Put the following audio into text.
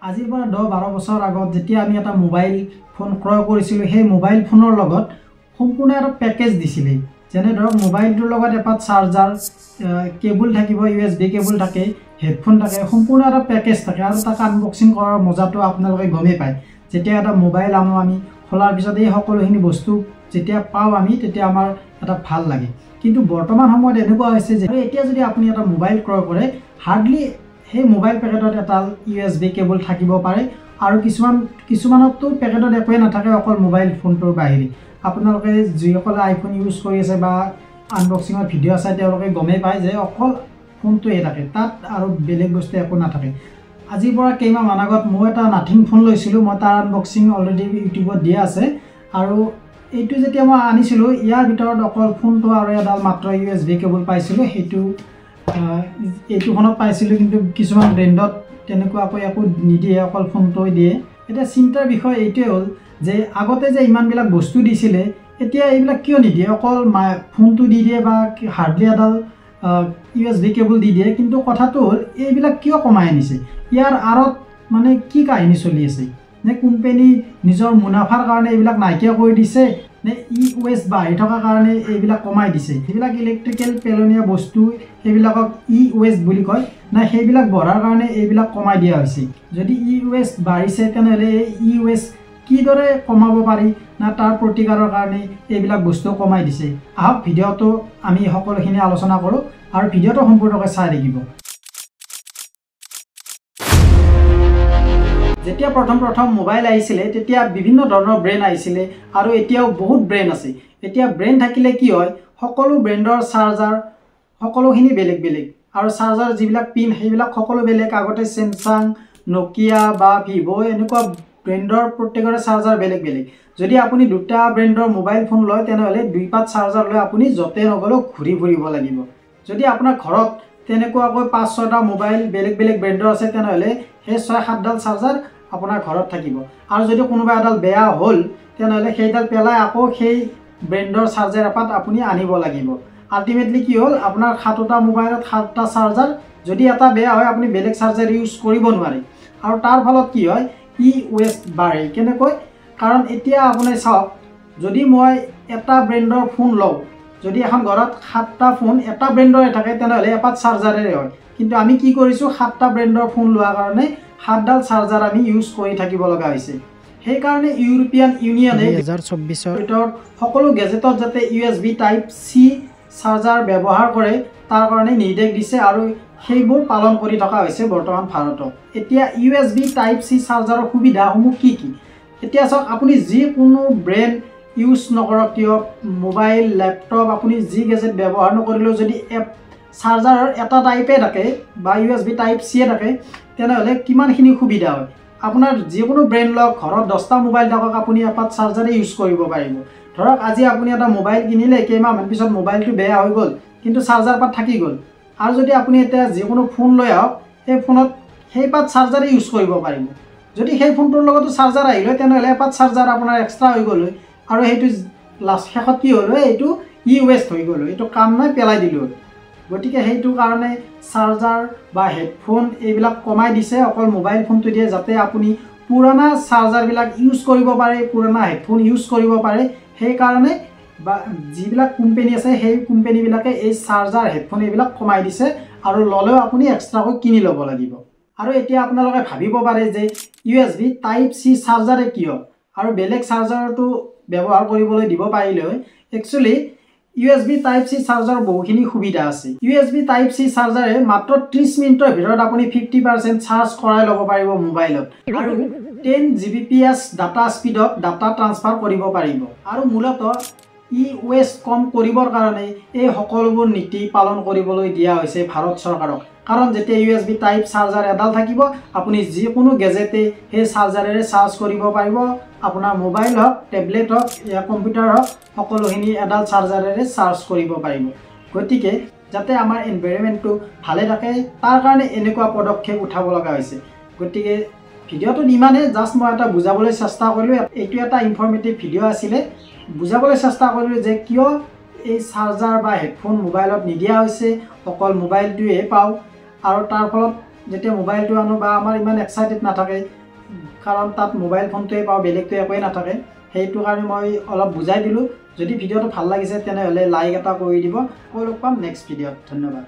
আজিৰ পৰা 10-12 বছৰ আগত যেতিয়া আমি এটা মোবাইল ফোন ক্ৰয় কৰিছিলোঁ, সেই মোবাইল ফোনৰ লগত সম্পূৰ্ণ এটা পেকেজ দিছিলে। যেনে ধৰক মোবাইলটোৰ লগত এটা চাৰ্জাৰ, কেবল থাকিব, USB কেবল থাকে, হেডফোন থাকে, সম্পূৰ্ণ এটা পেকেজ থাকে। আৰু তাক আনবক্সিং কৰাৰ মজাটো আপোনালোকে গমেই পায়। যেতিয়া এটা মোবাইল আনো আমি, খোলাৰ পিছত এই সকলোখিনি বস্তু যেতিয়া পাওঁ আমি, তেতিয়া আমাৰ এটা ভাল লাগে। কিন্তু বৰ্তমান সময়ত এনেকুৱা হৈছে যে এতিয়া যদি আপুনি এটা মোবাইল ক্ৰয় কৰে, হাৰ্ডলি সেই মোবাইল পেকেটত এটা USB কেবল থাকিব পাৰে, আৰু কিছুমানতো পেকেটত একোৱে নাথাকে, অকল মোবাইল ফোনটোৰ বাহিৰে। আপোনালোকে যিসকলে আইফোন ইউজ কৰি আছে বা আনবক্সিঙৰ ভিডিঅ' চাই তেওঁলোকে গমেই পায় যে অকল ফোনটোৱে থাকে, তাত আৰু বেলেগ বস্তু একো নাথাকে। আজিৰ পৰা কেইমাহমান আগত মই এটা নাথিং ফোন লৈছিলোঁ। মই তাৰ আনবক্সিং অলৰেডি ইউটিউবত দিয়া আছে। আৰু এইটো যেতিয়া মই আনিছিলোঁ, ইয়াৰ ভিতৰত অকল ফোনটো আৰু এডাল মাত্ৰ USB কেবল পাইছিলোঁ। এইটো ফোনত পাইছিলোঁ, কিন্তু কিছুমান ব্ৰেণ্ডত তেনেকুৱাকৈ একো নিদিয়ে, অকল ফোনটোৱে দিয়ে। এতিয়া চিন্তাৰ বিষয় এইটোৱে হ'ল যে আগতে যে ইমানবিলাক বস্তু দিছিলে, এতিয়া এইবিলাক কিয় নিদিয়ে? অকল ফোনটো দি দিয়ে বা হাৰ্ডলি এডাল USB কেবল দি দিয়ে। কিন্তু কথাটো হ'ল এইবিলাক কিয় কমাই আনিছে? ইয়াৰ আঁৰত মানে কি কাহিনী চলি আছে? নে কোম্পানী নিজৰ মুনাফাৰ কাৰণে এইবিলাক নাইকিয়া কৰি দিছে, নে ৱেষ্ট বাঢ়ি থকাৰ কাৰণে এইবিলাক কমাই দিছে? সেইবিলাক ইলেক্ট্ৰিকেল পেলনীয়া বস্তু, সেইবিলাকক ৱেষ্ট বুলি কয়, না সেইবিলাক বঢ়াৰ কাৰণে এইবিলাক কমাই দিয়া হৈছে? যদি ৱেষ্ট বাঢ়িছে, তেনেহ'লে এই ৱেষ্ট কিদৰে কমাব পাৰি, না তাৰ প্ৰতিকাৰৰ কাৰণে এইবিলাক বস্তু কমাই দিছে? আহক ভিডিঅ'টো আমি সকলোখিনি আলোচনা কৰোঁ, আৰু ভিডিঅ'টো সম্পূৰ্ণকৈ চাই থাকিব। যেতিয়া প্ৰথম মোবাইল আহিছিলে, তেতিয়া বিভিন্ন ধৰণৰ ব্ৰেণ্ড আহিছিলে, আৰু এতিয়াও বহুত ব্ৰেণ্ড আছে। এতিয়া ব্ৰেণ্ড থাকিলে কি হয়, সকলো ব্ৰেণ্ডৰ চাৰ্জাৰ সকলোখিনি বেলেগ বেলেগ, আৰু চাৰ্জাৰ যিবিলাক পিন সেইবিলাক সকলো বেলেগ। আগতে চেমচাং, নকিয়া বা ভিভ' এনেকুৱা ব্ৰেণ্ডৰ প্ৰত্যেকৰে চাৰ্জাৰ বেলেগ বেলেগ। যদি আপুনি দুটা ব্ৰেণ্ডৰ মোবাইল ফোন লয়, তেনেহ'লে 2-5 চাৰ্জাৰ লৈ আপুনি য'তে নগ'লেও ঘূৰি ফুৰিব লাগিব। যদি আপোনাৰ ঘৰত তেনেকুৱাকৈ 5-6টা মোবাইল বেলেগ বেলেগ ব্ৰেণ্ডৰ আছে, তেনেহ'লে সেই 6-7ডাল চাৰ্জাৰ আপোনাৰ ঘৰত থাকিব। আৰু যদি কোনোবা এডাল বেয়া হ'ল, তেনেহ'লে সেইডাল পেলাই আকৌ সেই ব্ৰেণ্ডৰ চাৰ্জাৰ এপাত আপুনি আনিব লাগিব। আল্টিমেটলি কি হ'ল, আপোনাৰ 7টা মোবাইলত 7টা চাৰ্জাৰ, যদি এটা বেয়া হয় আপুনি বেলেগ চাৰ্জাৰ ইউজ কৰিব নোৱাৰে। আৰু তাৰ ফলত কি হয়, ৱেষ্ট বাঢ়ে। কেনেকৈ? কাৰণ এতিয়া আপুনি চাওক, যদি মই এটা ব্ৰেণ্ডৰ ফোন লওঁ, যদি এখন ঘৰত 7টা ফোন এটা ব্ৰেণ্ডৰে থাকে, তেনেহ'লে এপাত চাৰ্জাৰেৰে হয়। কিন্তু আমি কি কৰিছোঁ, 7টা ব্ৰেণ্ডৰ ফোন লোৱাৰ কাৰণে 7ডাল চাৰ্জাৰ আমি ইউজ কৰি থাকিব লগা হৈছে। সেইকাৰণে ইউৰোপীয়ান ইউনিয়নে 2024ৰ ভিতৰত সকলো গেজেটত যাতে USB Type-C চাৰ্জাৰ ব্যৱহাৰ কৰে, তাৰ কাৰণে নিৰ্দেশ দিছে, আৰু সেইবোৰ পালন কৰি থকা হৈছে বৰ্তমান ভাৰতত। এতিয়া USB Type-C চাৰ্জাৰৰ সুবিধাসমূহ কি কি? এতিয়া চাওক, আপুনি যিকোনো ব্ৰেণ্ড ইউজ নকৰক কিয়, মোবাইল, লেপটপ, আপুনি যি গেজেট ব্যৱহাৰ নকৰিলেও যদি চাৰ্জাৰৰ এটা টাইপে থাকে বা USB Type-C থাকে, তেনেহ'লে কিমানখিনি সুবিধা হয়। আপোনাৰ যিকোনো ব্ৰেণ্ড লওক, ঘৰত 10টা মোবাইল থাকক, আপুনি এপাত চাৰ্জাৰে ইউজ কৰিব পাৰিব। ধৰক আজি আপুনি এটা মোবাইল কিনিলে, কেইমাহমান পিছত মোবাইলটো বেয়া হৈ গ'ল, কিন্তু চাৰ্জাৰ পাত থাকি গ'ল। আৰু যদি আপুনি এতিয়া যিকোনো ফোন লৈ আহক, সেই ফোনত সেই পাত চাৰ্জাৰে ইউজ কৰিব পাৰিব। যদি সেই ফোনটোৰ লগতো চাৰ্জাৰ আহিল হয়, তেনেহ'লে এপাত চাৰ্জাৰ আপোনাৰ এক্সট্ৰা হৈ গ'ল হয়, আৰু সেইটো শেষত কি হ'ল হয়, এইটো ৱেষ্ট হৈ গ'ল হয়, এইটো কাম নাই, পেলাই দিলোঁ হয়। গতিকে সেইটো কাৰণে চাৰ্জাৰ বা হেডফোন এইবিলাক কমাই দিছে, অকল মোবাইল ফোনটো দিয়ে, যাতে আপুনি পুৰণা চাৰ্জাৰবিলাক ইউজ কৰিব পাৰে, পুৰণা হেডফোন ইউজ কৰিব পাৰে। সেইকাৰণে বা যিবিলাক কোম্পানী আছে, সেই কোম্পানীবিলাকে এই চাৰ্জাৰ, হেডফোন এইবিলাক কমাই দিছে, আৰু ল'লেও আপুনি এক্সট্ৰাকৈ কিনি ল'ব লাগিব। আৰু এতিয়া আপোনালোকে ভাবিব পাৰে যে USB Type-C চাৰ্জাৰে কিয়, আৰু বেলেগ চাৰ্জাৰটো ব্যৱহাৰ কৰিবলৈ দিব পাৰিলে হয়। একচুৱেলি USB Type-C চাৰ্জাৰ বহুখিনি সুবিধা আছে। USB Type-C চাৰ্জাৰে মাত্ৰ 30 মিনিটৰ ভিতৰত আপুনি 50% চাৰ্জ কৰাই ল'ব পাৰিব মোবাইলত, আৰু 10 Gbps ডাটা স্পীডত ডাটা ট্ৰান্সফাৰ কৰিব পাৰিব। আৰু মূলতঃ ৱেষ্ট কম কৰিবৰ কাৰণে এই সকলোবোৰ নীতি পালন কৰিবলৈ দিয়া হৈছে ভাৰত চৰকাৰক। কাৰণ যেতিয়া USB Type চাৰ্জাৰ এডাল থাকিব, আপুনি যিকোনো গেজেটে সেই চাৰ্জাৰেৰে চাৰ্জ কৰিব পাৰিব। আপোনাৰ মোবাইল হওক, টেবলেট হওক, কম্পিউটাৰ হওক, সকলোখিনি এডাল চাৰ্জাৰেৰে চাৰ্জ কৰিব পাৰিব। গতিকে যাতে আমাৰ এনভাইৰনমেণ্টটো ভালে থাকে, তাৰ কাৰণে এনেকুৱা পদক্ষেপ উঠাব লগা হৈছে। গতিকে ভিডিঅ'টোত ইমানেই, জাষ্ট মই এটা বুজাবলৈ চেষ্টা কৰিলোঁ। এইটো এটা ইনফৰ্মেটিভ ভিডিঅ' আছিলে, বুজাবলৈ চেষ্টা কৰিলোঁ যে কিয় এই চাৰ্জাৰ বা হেডফোন মোবাইলত নিদিয়া হৈছে, অকল মোবাইলটোৱে পাওঁ, আৰু তাৰ ফলত যেতিয়া মোবাইলটো আনো বা আমাৰ ইমান এক্সাইটেড নাথাকে, কাৰণ তাত মোবাইল ফোনটোৱে পাওঁ, বেলেগটো একোৱেই নাথাকে। সেইটো কাৰণে মই অলপ বুজাই দিলোঁ। যদি ভিডিঅ'টো ভাল লাগিছে তেনেহ'লে লাইক এটা কৰি দিব। আকৌ লগ পাম নেক্সট ভিডিঅ'ত। ধন্যবাদ।